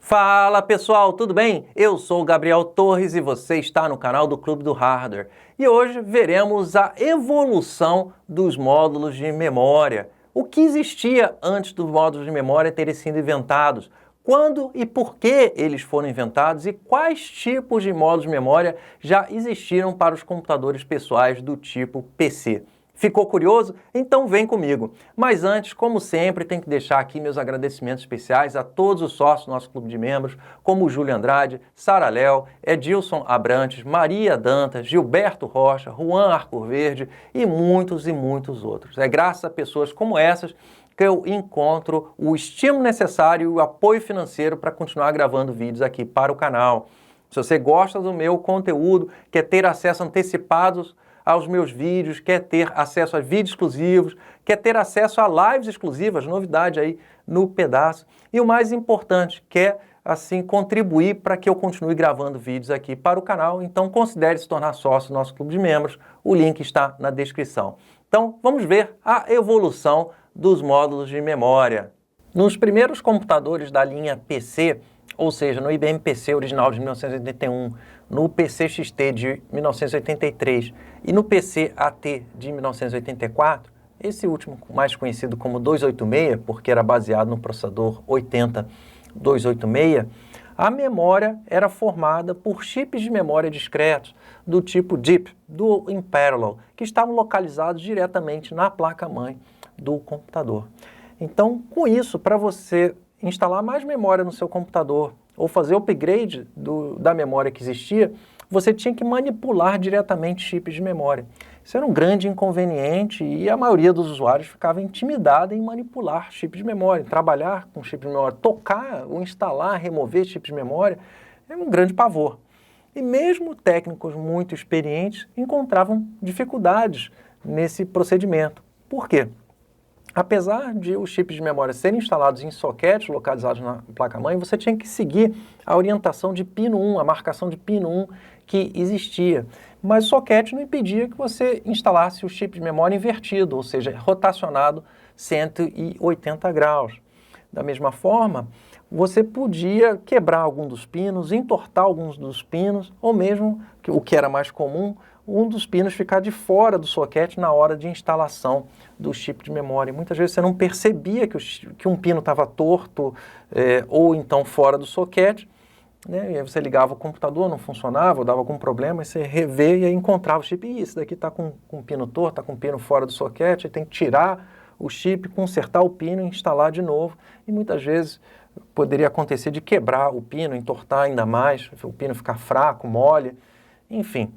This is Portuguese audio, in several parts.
Fala pessoal, tudo bem? Eu sou o Gabriel Torres e você está no canal do Clube do Hardware. E hoje veremos a evolução dos módulos de memória. O que existia antes dos módulos de memória terem sido inventados? Quando e por que eles foram inventados e quais tipos de módulos de memória já existiram para os computadores pessoais do tipo PC? Ficou curioso? Então vem comigo. Mas antes, como sempre, tenho que deixar aqui meus agradecimentos especiais a todos os sócios do nosso clube de membros, como o Júlio Andrade, Sara Léo, Edilson Abrantes, Maria Dantas, Gilberto Rocha, Juan Arcoverde e muitos outros. É graças a pessoas como essas que eu encontro o estímulo necessário e o apoio financeiro para continuar gravando vídeos aqui para o canal. Se você gosta do meu conteúdo, quer ter acesso antecipado aos meus vídeos, quer ter acesso a vídeos exclusivos, quer ter acesso a lives exclusivas, novidade aí no pedaço. E o mais importante, quer assim contribuir para que eu continue gravando vídeos aqui para o canal, então considere se tornar sócio do nosso clube de membros, o link está na descrição. Então vamos ver a evolução dos módulos de memória. Nos primeiros computadores da linha PC, ou seja, no IBM PC original de 1981, no PC XT de 1983 e no PC AT de 1984, esse último mais conhecido como 286, porque era baseado no processador 80286, a memória era formada por chips de memória discretos do tipo DIP, do Imparallel, que estavam localizados diretamente na placa-mãe do computador. Então, com isso, para você instalar mais memória no seu computador ou fazer o upgrade da memória que existia, você tinha que manipular diretamente chips de memória. Isso era um grande inconveniente e a maioria dos usuários ficava intimidada em manipular chips de memória, trabalhar com chips de memória, tocar ou instalar, remover chips de memória, é um grande pavor. E mesmo técnicos muito experientes encontravam dificuldades nesse procedimento. Por quê? Apesar de os chips de memória serem instalados em soquetes localizados na placa-mãe, você tinha que seguir a orientação de pino 1, a marcação de pino 1 que existia. Mas o soquete não impedia que você instalasse o chip de memória invertido, ou seja, rotacionado 180 graus. Da mesma forma, você podia quebrar algum dos pinos, entortar alguns dos pinos, ou mesmo, o que era mais comum, um dos pinos ficar de fora do soquete na hora de instalação do chip de memória. Muitas vezes você não percebia que um pino estava torto ou então fora do soquete, né? E aí você ligava o computador, não funcionava, ou dava algum problema, e você revê e aí encontrava o chip. E isso daqui está com um pino torto, está com um pino fora do soquete, aí tem que tirar o chip, consertar o pino e instalar de novo. E muitas vezes poderia acontecer de quebrar o pino, entortar ainda mais, o pino ficar fraco, mole, enfim.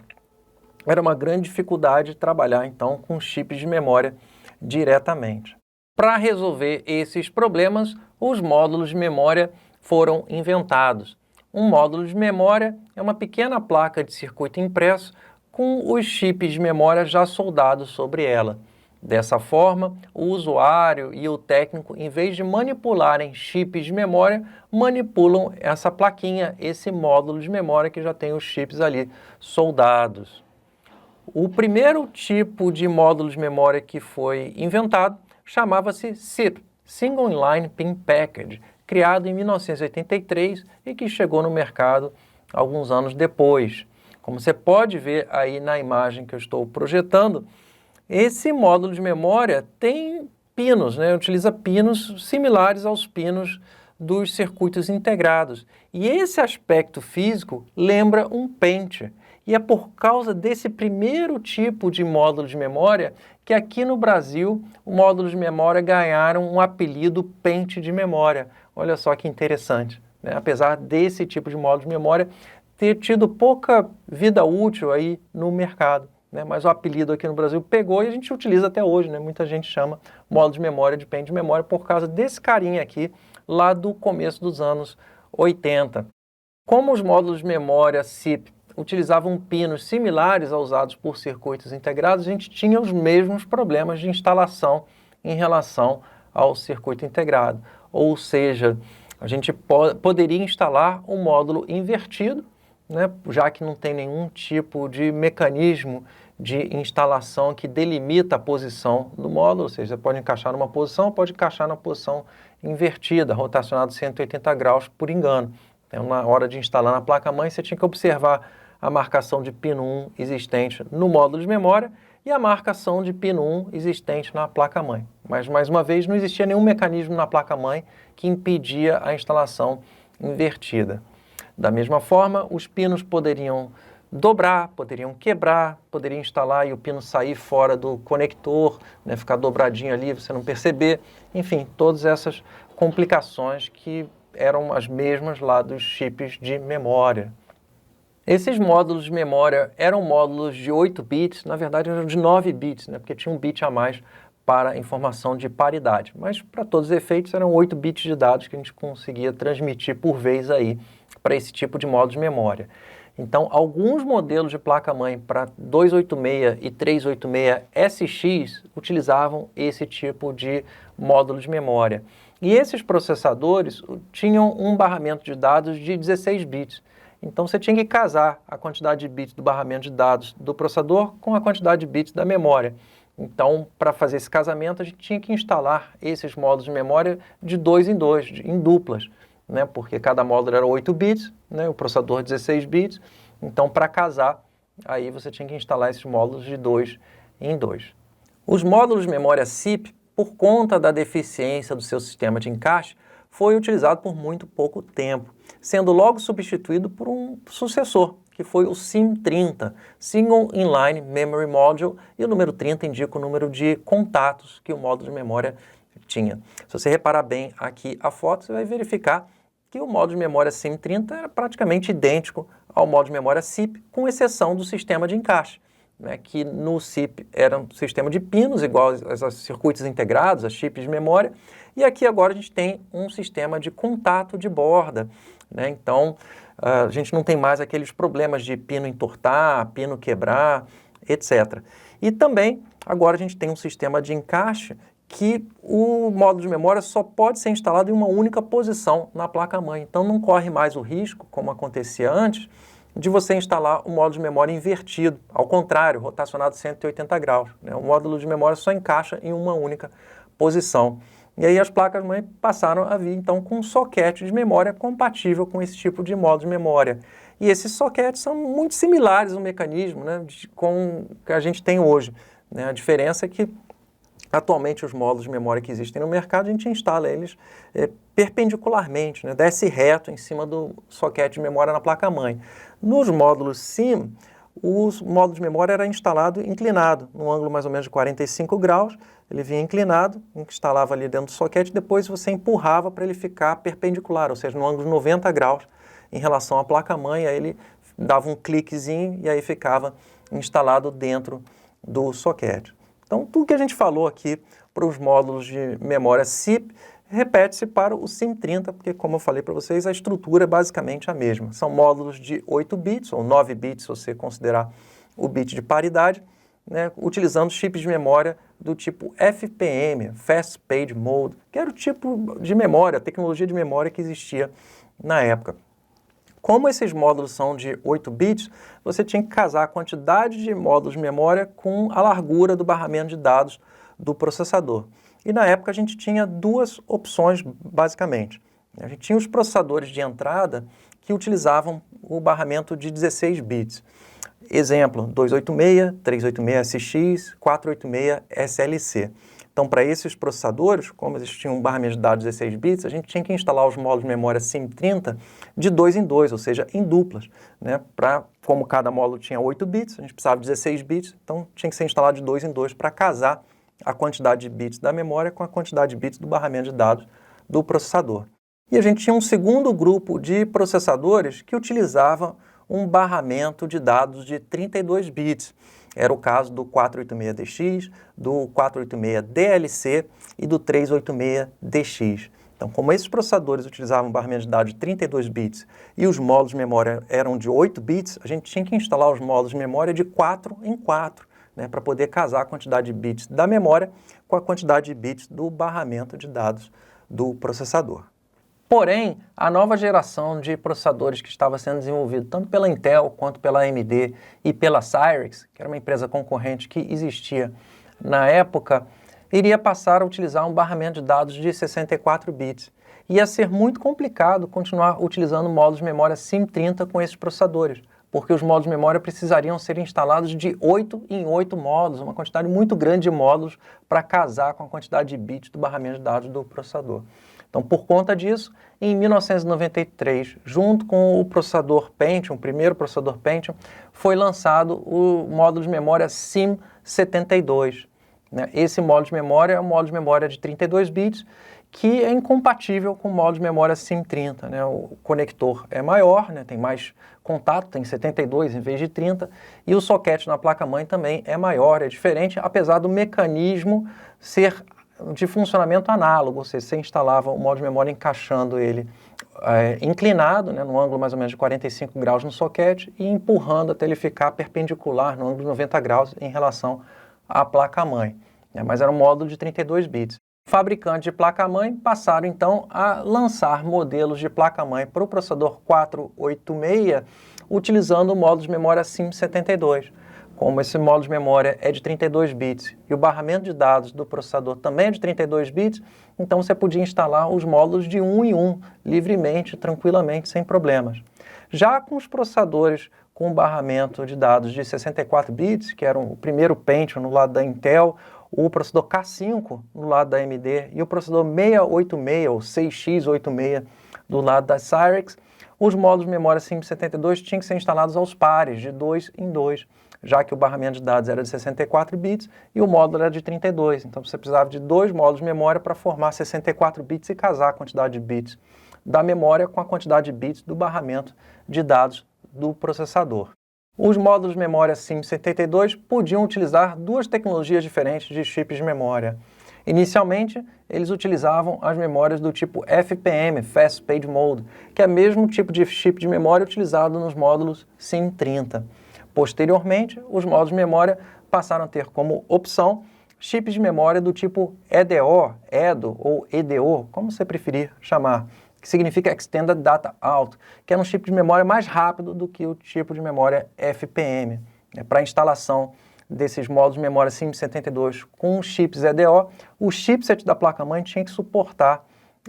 Era uma grande dificuldade trabalhar, então, com chips de memória diretamente. Para resolver esses problemas, os módulos de memória foram inventados. Um módulo de memória é uma pequena placa de circuito impresso com os chips de memória já soldados sobre ela. Dessa forma, o usuário e o técnico, em vez de manipularem chips de memória, manipulam essa plaquinha, esse módulo de memória que já tem os chips ali soldados. O primeiro tipo de módulo de memória que foi inventado chamava-se SIP, Single Inline Pin Package, criado em 1983 e que chegou no mercado alguns anos depois. Como você pode ver aí na imagem que eu estou projetando, esse módulo de memória tem pinos, né? Utiliza pinos similares aos pinos dos circuitos integrados. E esse aspecto físico lembra um pente. E é por causa desse primeiro tipo de módulo de memória que aqui no Brasil o módulo de memória ganharam um apelido pente de memória. Olha só que interessante, né? Apesar desse tipo de módulo de memória ter tido pouca vida útil aí no mercado, né? Mas o apelido aqui no Brasil pegou e a gente utiliza até hoje, né? Muita gente chama módulo de memória de pente de memória por causa desse carinha aqui lá do começo dos anos 80. Como os módulos de memória SIP utilizavam pinos similares aos usados por circuitos integrados, a gente tinha os mesmos problemas de instalação em relação ao circuito integrado. Ou seja, a gente poderia instalar um módulo invertido, né, já que não tem nenhum tipo de mecanismo de instalação que delimita a posição do módulo, ou seja, você pode encaixar numa posição, pode encaixar na posição invertida, rotacionado 180 graus por engano. Então, na hora de instalar na placa-mãe, você tinha que observar a marcação de pino 1 existente no módulo de memória e a marcação de pino 1 existente na placa-mãe. Mas, mais uma vez, não existia nenhum mecanismo na placa-mãe que impedia a instalação invertida. Da mesma forma, os pinos poderiam dobrar, poderiam quebrar, poderiam instalar e o pino sair fora do conector, né, ficar dobradinho ali, você não perceber. Enfim, todas essas complicações que eram as mesmas lá dos chips de memória. Esses módulos de memória eram módulos de 8 bits, na verdade eram de 9 bits, né, porque tinha um bit a mais para informação de paridade. Mas, para todos os efeitos, eram 8 bits de dados que a gente conseguia transmitir por vez aí para esse tipo de módulo de memória. Então, alguns modelos de placa-mãe para 286 e 386SX utilizavam esse tipo de módulo de memória. E esses processadores tinham um barramento de dados de 16 bits. Então, você tinha que casar a quantidade de bits do barramento de dados do processador com a quantidade de bits da memória. Então, para fazer esse casamento, a gente tinha que instalar esses módulos de memória de 2 em 2, em duplas, né? Porque cada módulo era 8 bits, né? O processador 16 bits. Então, para casar, aí você tinha que instalar esses módulos de 2 em 2. Os módulos de memória SIP, por conta da deficiência do seu sistema de encaixe, foi utilizado por muito pouco tempo, sendo logo substituído por um sucessor, que foi o SIM30, Single Inline Memory Module, e o número 30 indica o número de contatos que o módulo de memória tinha. Se você reparar bem aqui a foto, você vai verificar que o módulo de memória SIM30 era praticamente idêntico ao módulo de memória SIP, com exceção do sistema de encaixe, né, que no SIP era um sistema de pinos, igual aos circuitos integrados, a chips de memória, e aqui agora a gente tem um sistema de contato de borda, né? Então, a gente não tem mais aqueles problemas de pino entortar, pino quebrar, etc. E também, agora a gente tem um sistema de encaixe que o módulo de memória só pode ser instalado em uma única posição na placa-mãe. Então, não corre mais o risco, como acontecia antes, de você instalar o módulo de memória invertido, ao contrário, rotacionado 180 graus. Né? O módulo de memória só encaixa em uma única posição. E aí as placas-mãe passaram a vir, então, com um soquete de memória compatível com esse tipo de módulo de memória. E esses soquetes são muito similares ao mecanismo, né, com o que a gente tem hoje, né? A diferença é que, atualmente, os módulos de memória que existem no mercado, a gente instala eles perpendicularmente, né, desce reto em cima do soquete de memória na placa-mãe. Nos módulos SIM, o módulo de memória era instalado inclinado, num ângulo mais ou menos de 45 graus, ele vinha inclinado, instalava ali dentro do soquete, depois você empurrava para ele ficar perpendicular, ou seja, no ângulo de 90 graus em relação à placa-mãe, aí ele dava um cliquezinho e aí ficava instalado dentro do soquete. Então, tudo que a gente falou aqui para os módulos de memória SIP repete-se para o SIM30, porque, como eu falei para vocês, a estrutura é basicamente a mesma. São módulos de 8 bits, ou 9 bits, se você considerar o bit de paridade, né, utilizando chips de memória do tipo FPM, Fast Page Mode, que era o tipo de memória, a tecnologia de memória que existia na época. Como esses módulos são de 8 bits, você tinha que casar a quantidade de módulos de memória com a largura do barramento de dados do processador. E na época a gente tinha duas opções, basicamente. A gente tinha os processadores de entrada que utilizavam o barramento de 16 bits. Exemplo, 286, 386SX, 486SLC. Então, para esses processadores, como eles tinham um barramento de dados 16 bits, a gente tinha que instalar os módulos de memória SIM30 de 2 em 2, ou seja, em duplas, né? Como cada módulo tinha 8 bits, a gente precisava de 16 bits, então tinha que ser instalado de 2 em 2 para casar a quantidade de bits da memória com a quantidade de bits do barramento de dados do processador. E a gente tinha um segundo grupo de processadores que utilizavam um barramento de dados de 32 bits. Era o caso do 486DX, do 486DLC e do 386DX. Então, como esses processadores utilizavam um barramento de dados de 32 bits e os módulos de memória eram de 8 bits, a gente tinha que instalar os módulos de memória de 4 em 4, né, para poder casar a quantidade de bits da memória com a quantidade de bits do barramento de dados do processador. Porém, a nova geração de processadores que estava sendo desenvolvido tanto pela Intel quanto pela AMD e pela Cyrix, que era uma empresa concorrente que existia na época, iria passar a utilizar um barramento de dados de 64 bits. Ia ser muito complicado continuar utilizando módulos de memória SIM30 com esses processadores, porque os módulos de memória precisariam ser instalados de 8 em 8 módulos, uma quantidade muito grande de módulos para casar com a quantidade de bits do barramento de dados do processador. Então, por conta disso, em 1993, junto com o processador Pentium, o primeiro processador Pentium, foi lançado o módulo de memória SIM72. Esse módulo de memória é um módulo de memória de 32 bits, que é incompatível com o módulo de memória SIM30. O conector é maior, tem mais contato, tem 72 em vez de 30, e o socket na placa-mãe também é maior, é diferente, apesar do mecanismo ser de funcionamento análogo, ou seja, você instalava o módulo de memória encaixando ele inclinado, no ângulo mais ou menos de 45 graus no socket, e empurrando até ele ficar perpendicular no ângulo de 90 graus em relação à placa-mãe. Mas era um módulo de 32 bits. Fabricantes de placa-mãe passaram então a lançar modelos de placa-mãe para o processador 486 utilizando o módulo de memória SIM72. Como esse módulo de memória é de 32 bits e o barramento de dados do processador também é de 32 bits, então você podia instalar os módulos de 1 em 1, livremente, tranquilamente, sem problemas. Já com os processadores com barramento de dados de 64 bits, que eram o primeiro Pentium no lado da Intel, o processador K5 no lado da AMD e o processador 686 ou 6x86 do lado da Cyrix, os módulos de memória SIM72 tinham que ser instalados aos pares, de 2 em 2, já que o barramento de dados era de 64 bits e o módulo era de 32. Então você precisava de 2 módulos de memória para formar 64 bits e casar a quantidade de bits da memória com a quantidade de bits do barramento de dados do processador. Os módulos de memória SIM72 podiam utilizar 2 tecnologias diferentes de chips de memória. Inicialmente, eles utilizavam as memórias do tipo FPM, Fast Page Mode, que é o mesmo tipo de chip de memória utilizado nos módulos SIM30. Posteriormente, os módulos de memória passaram a ter como opção chips de memória do tipo EDO, EDO ou EDO, como você preferir chamar, que significa Extended Data Out, que é um chip de memória mais rápido do que o tipo de memória FPM. Para a instalação desses módulos de memória SIM72 com chips EDO, o chipset da placa-mãe tinha que suportar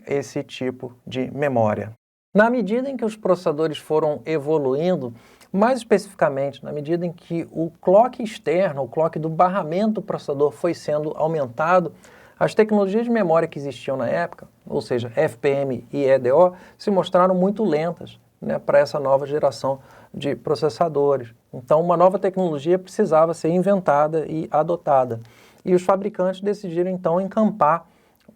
esse tipo de memória. Na medida em que os processadores foram evoluindo, mais especificamente, na medida em que o clock externo, o clock do barramento do processador foi sendo aumentado, as tecnologias de memória que existiam na época, ou seja, FPM e EDO, se mostraram muito lentas para essa nova geração de processadores. Então, uma nova tecnologia precisava ser inventada e adotada. E os fabricantes decidiram, então, encampar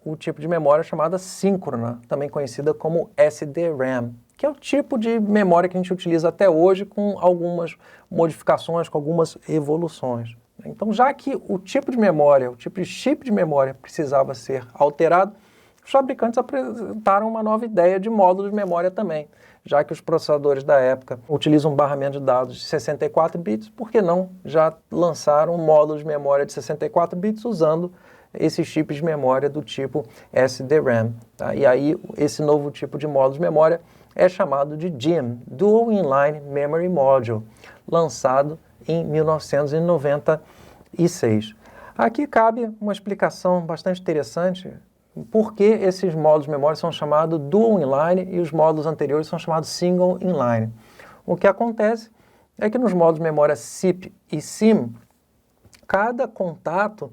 o tipo de memória chamada síncrona, também conhecida como SDRAM, que é o tipo de memória que a gente utiliza até hoje com algumas modificações, com algumas evoluções. Então, já que o tipo de memória, o tipo de chip de memória precisava ser alterado, os fabricantes apresentaram uma nova ideia de módulo de memória também. Já que os processadores da época utilizam um barramento de dados de 64 bits, por que não já lançaram um módulo de memória de 64 bits usando esses chips de memória do tipo SDRAM? E aí, esse novo tipo de módulo de memória é chamado de DIMM, Dual Inline Memory Module, lançado em 1996. Aqui cabe uma explicação bastante interessante por que esses módulos de memória são chamados Dual Inline e os módulos anteriores são chamados Single Inline. O que acontece é que nos módulos de memória SIP e SIM, cada contato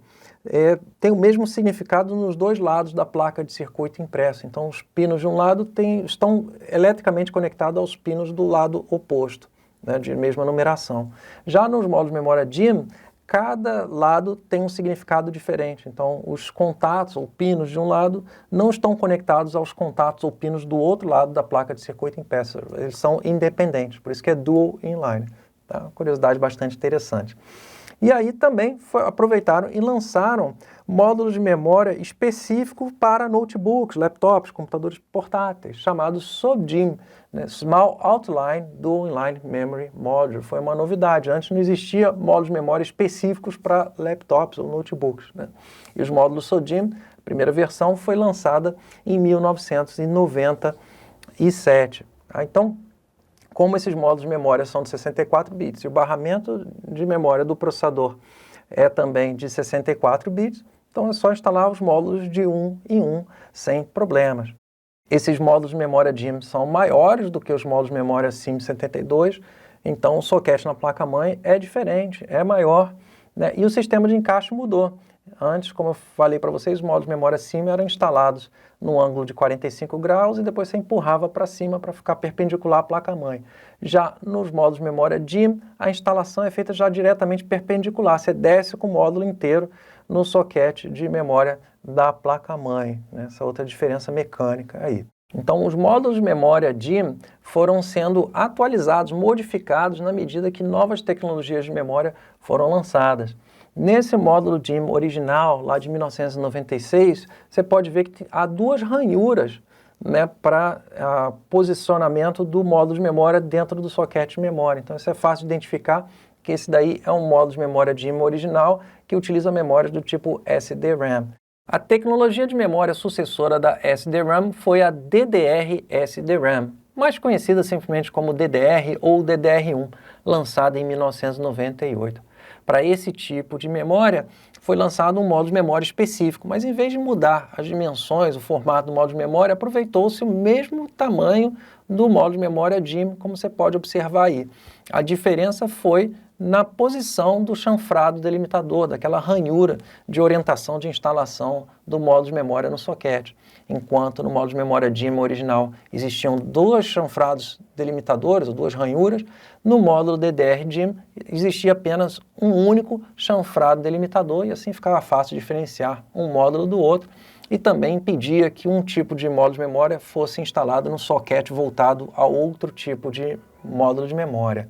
tem o mesmo significado nos dois lados da placa de circuito impresso. Então, os pinos de um lado estão eletricamente conectados aos pinos do lado oposto, de mesma numeração. Já nos módulos de memória DIMM, cada lado tem um significado diferente. Então, os contatos ou pinos de um lado não estão conectados aos contatos ou pinos do outro lado da placa de circuito impresso. Eles são independentes, por isso que é Dual Inline. Tá? Curiosidade bastante interessante. E aí também aproveitaram e lançaram módulos de memória específicos para notebooks, laptops, computadores portáteis, chamados SODIMM, Small Outline Dual Inline Memory Module. Foi uma novidade. Antes não existia módulos de memória específicos para laptops ou notebooks. E os módulos SODIMM, a primeira versão, foi lançada em 1997. Então, como esses módulos de memória são de 64 bits e o barramento de memória do processador é também de 64 bits, então é só instalar os módulos de um em um sem problemas. Esses módulos de memória DIMM são maiores do que os módulos de memória SIM72, então o socket na placa-mãe é diferente, é maior, né? E o sistema de encaixe mudou. Antes, como eu falei para vocês, os módulos de memória SIM eram instalados no ângulo de 45 graus e depois você empurrava para cima para ficar perpendicular à placa-mãe. Já nos módulos de memória DIMM, a instalação é feita já diretamente perpendicular. Você desce com o módulo inteiro no socket de memória da placa-mãe, né? Essa outra diferença mecânica aí. Então, os módulos de memória DIMM foram sendo atualizados, modificados na medida que novas tecnologias de memória foram lançadas. Nesse módulo DIMM original, lá de 1996, você pode ver que há duas ranhuras, né, para posicionamento do módulo de memória dentro do socket de memória. Então, isso é fácil de identificar que esse daí é um módulo de memória DIMM original que utiliza memórias do tipo SDRAM. A tecnologia de memória sucessora da SDRAM foi a DDR-SDRAM, mais conhecida simplesmente como DDR ou DDR1, lançada em 1998. Para esse tipo de memória, foi lançado um módulo de memória específico, mas em vez de mudar as dimensões, o formato do módulo de memória, aproveitou-se o mesmo tamanho do módulo de memória DIMM, como você pode observar aí. A diferença foi na posição do chanfrado delimitador, daquela ranhura de orientação de instalação do módulo de memória no socket. Enquanto no módulo de memória DIMM original existiam dois chanfrados delimitadores, ou duas ranhuras, no módulo DDR-DIMM existia apenas um único chanfrado delimitador e assim ficava fácil diferenciar um módulo do outro e também impedia que um tipo de módulo de memória fosse instalado no socket voltado a outro tipo de módulo de memória.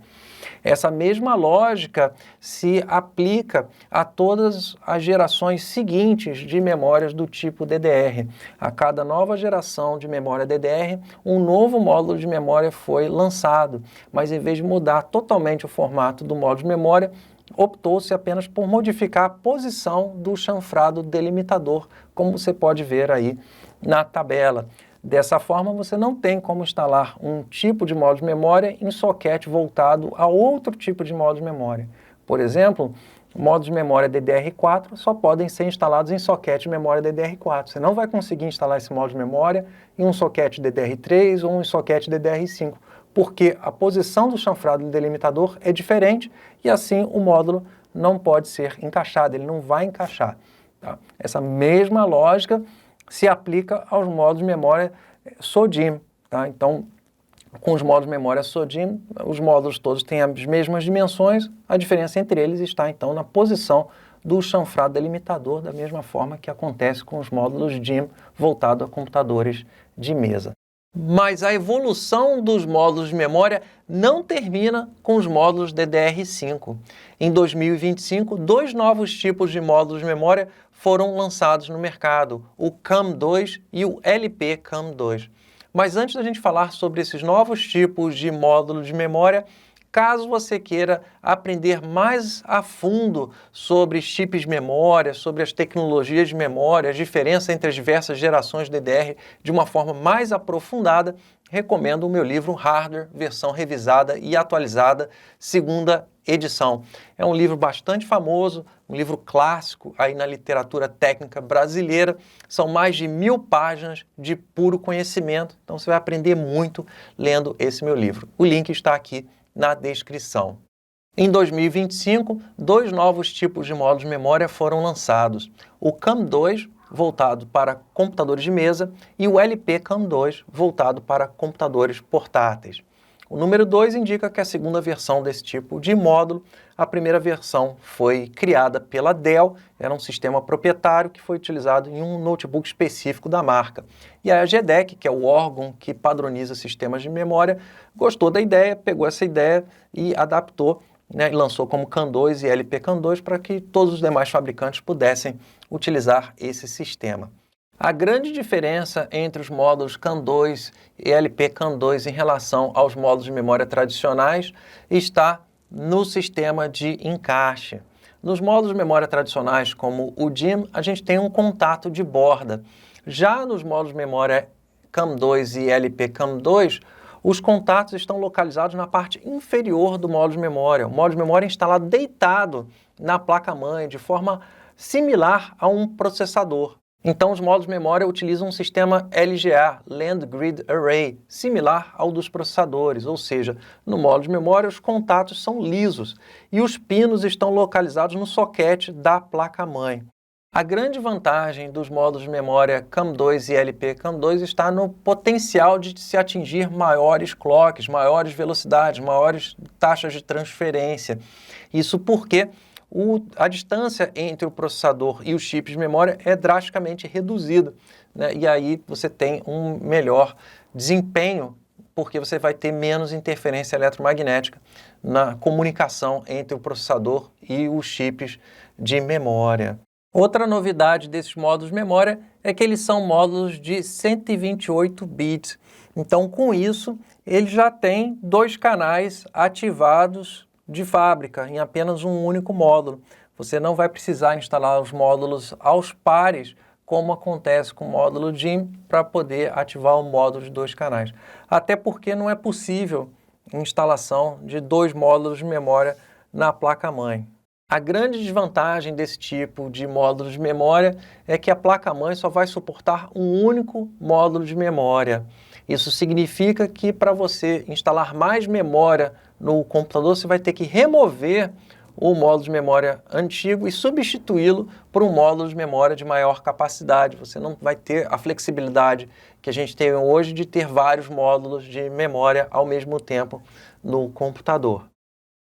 Essa mesma lógica se aplica a todas as gerações seguintes de memórias do tipo DDR. A cada nova geração de memória DDR, um novo módulo de memória foi lançado, mas em vez de mudar totalmente o formato do módulo de memória, optou-se apenas por modificar a posição do chanfrado delimitador, como você pode ver aí na tabela. Dessa forma, você não tem como instalar um tipo de módulo de memória em socket voltado a outro tipo de módulo de memória. Por exemplo, módulos de memória DDR4 só podem ser instalados em socket de memória DDR4. Você não vai conseguir instalar esse módulo de memória em um socket DDR3 ou em socket DDR5, porque a posição do chanfrado delimitador é diferente e assim o módulo não pode ser encaixado, ele não vai encaixar. Tá? Essa mesma lógica se aplica aos módulos de memória SODIMM. Tá? Então, com os módulos de memória SODIMM, os módulos todos têm as mesmas dimensões, a diferença entre eles está então na posição do chanfrado delimitador, da mesma forma que acontece com os módulos DIMM voltados a computadores de mesa. Mas a evolução dos módulos de memória não termina com os módulos DDR5. Em 2025, dois novos tipos de módulos de memória foram lançados no mercado, o CAM2 e o LPCAM2. Mas antes da gente falar sobre esses novos tipos de módulos de memória, caso você queira aprender mais a fundo sobre chips de memória, sobre as tecnologias de memória, a diferença entre as diversas gerações de DDR de uma forma mais aprofundada, recomendo o meu livro Hardware, versão revisada e atualizada, segunda edição. É um livro bastante famoso, um livro clássico aí na literatura técnica brasileira. São mais de 1000 páginas de puro conhecimento, então você vai aprender muito lendo esse meu livro. O link está aqui na descrição. Em 2025, dois novos tipos de módulos de memória foram lançados. O CAM2, voltado para computadores de mesa, e o LPCAM2, voltado para computadores portáteis. O número 2 indica que é a segunda versão desse tipo de módulo. A primeira versão foi criada pela Dell, era um sistema proprietário que foi utilizado em um notebook específico da marca. E a GEDEC, que é o órgão que padroniza sistemas de memória, gostou da ideia, pegou essa ideia e adaptou, né, e lançou como CAM2 e LPCAM2 para que todos os demais fabricantes pudessem utilizar esse sistema. A grande diferença entre os módulos CAM2 e LPCAM2 em relação aos módulos de memória tradicionais está no sistema de encaixe. Nos módulos de memória tradicionais, como o DIMM, a gente tem um contato de borda. Já nos módulos de memória CAM2 e LPCAM2, os contatos estão localizados na parte inferior do módulo de memória. O módulo de memória é instalado deitado na placa-mãe, de forma similar a um processador. Então, os módulos de memória utilizam um sistema LGA, Land Grid Array, similar ao dos processadores, ou seja, no módulo de memória os contatos são lisos e os pinos estão localizados no soquete da placa-mãe. A grande vantagem dos módulos de memória CAM2 e LPCAM2 está no potencial de se atingir maiores clocks, maiores velocidades, maiores taxas de transferência. Isso porque a distância entre o processador e os chips de memória é drasticamente reduzida, né? E aí você tem um melhor desempenho, porque você vai ter menos interferência eletromagnética na comunicação entre o processador e os chips de memória. Outra novidade desses módulos de memória é que eles são módulos de 128 bits. Então, com isso, ele já tem 2 canais ativados de fábrica em apenas um único módulo. Você não vai precisar instalar os módulos aos pares, como acontece com o módulo DIMM, para poder ativar o módulo de 2 canais. Até porque não é possível instalação de 2 módulos de memória na placa-mãe. A grande desvantagem desse tipo de módulos de memória é que a placa-mãe só vai suportar um único módulo de memória. Isso significa que para você instalar mais memória no computador, você vai ter que remover o módulo de memória antigo e substituí-lo por um módulo de memória de maior capacidade. Você não vai ter a flexibilidade que a gente tem hoje de ter vários módulos de memória ao mesmo tempo no computador.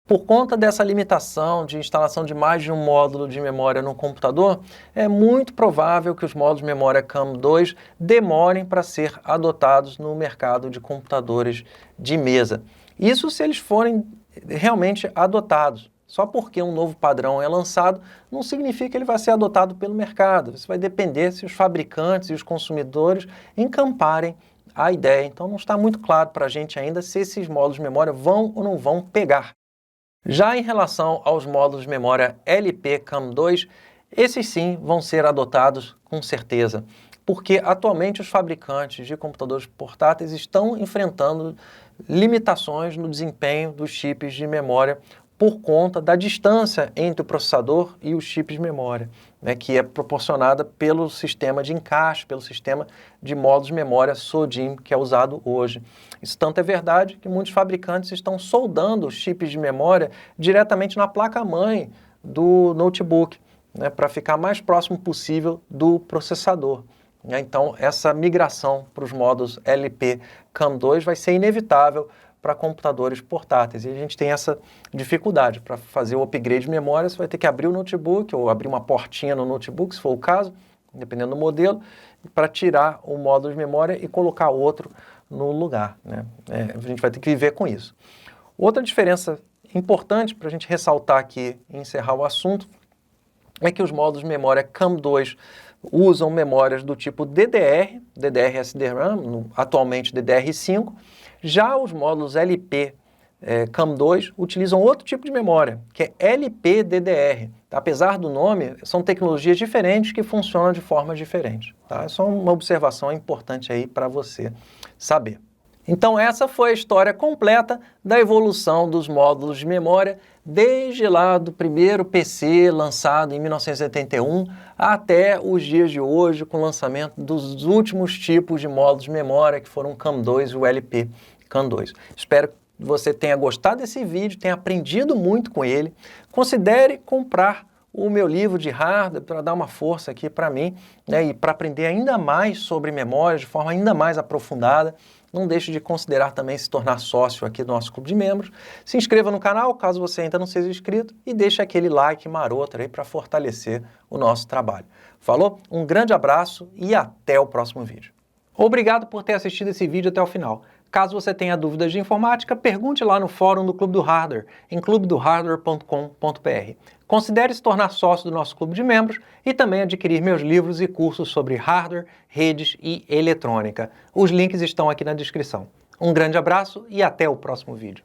Por conta dessa limitação de instalação de mais de um módulo de memória no computador, é muito provável que os módulos de memória CAM2 demorem para ser adotados no mercado de computadores de mesa. Isso se eles forem realmente adotados. Só porque um novo padrão é lançado, não significa que ele vai ser adotado pelo mercado. Isso vai depender se os fabricantes e os consumidores encamparem a ideia. Então não está muito claro para a gente ainda se esses módulos de memória vão ou não vão pegar. Já em relação aos módulos de memória LPCAM2, esses sim vão ser adotados com certeza, porque atualmente os fabricantes de computadores portáteis estão enfrentando limitações no desempenho dos chips de memória por conta da distância entre o processador e os chips de memória, né, que é proporcionada pelo sistema de encaixe, pelo sistema de módulos de memória SO-DIMM que é usado hoje. Isso tanto é verdade que muitos fabricantes estão soldando os chips de memória diretamente na placa-mãe do notebook, né, para ficar mais próximo possível do processador. Então, essa migração para os módulos LPCAM2 vai ser inevitável para computadores portáteis. E a gente tem essa dificuldade. Para fazer o upgrade de memória, você vai ter que abrir o notebook ou abrir uma portinha no notebook, se for o caso, dependendo do modelo, para tirar o módulo de memória e colocar outro no lugar, né? A gente vai ter que viver com isso. Outra diferença importante para a gente ressaltar aqui e encerrar o assunto é que os módulos de memória CAM2 usam memórias do tipo DDR, DDR-SDRAM, atualmente DDR5. Já os módulos LPCAM2 utilizam outro tipo de memória, que é LPDDR. Apesar do nome, são tecnologias diferentes que funcionam de formas diferentes. Tá? É só uma observação importante aí para você saber. Então essa foi a história completa da evolução dos módulos de memória desde lá do primeiro PC lançado em 1981 até os dias de hoje com o lançamento dos últimos tipos de módulos de memória que foram o CAM2 e o LPCAM2. Espero que você tenha gostado desse vídeo, tenha aprendido muito com ele. Considere comprar o meu livro de hardware para dar uma força aqui para mim, né, e para aprender ainda mais sobre memória de forma ainda mais aprofundada. Não deixe de considerar também se tornar sócio aqui do nosso clube de membros. Se inscreva no canal, caso você ainda não seja inscrito, e deixe aquele like maroto aí para fortalecer o nosso trabalho. Falou? Um grande abraço e até o próximo vídeo. Obrigado por ter assistido esse vídeo até o final. Caso você tenha dúvidas de informática, pergunte lá no fórum do Clube do Hardware, em clubedohardware.com.br. Considere se tornar sócio do nosso clube de membros e também adquirir meus livros e cursos sobre hardware, redes e eletrônica. Os links estão aqui na descrição. Um grande abraço e até o próximo vídeo.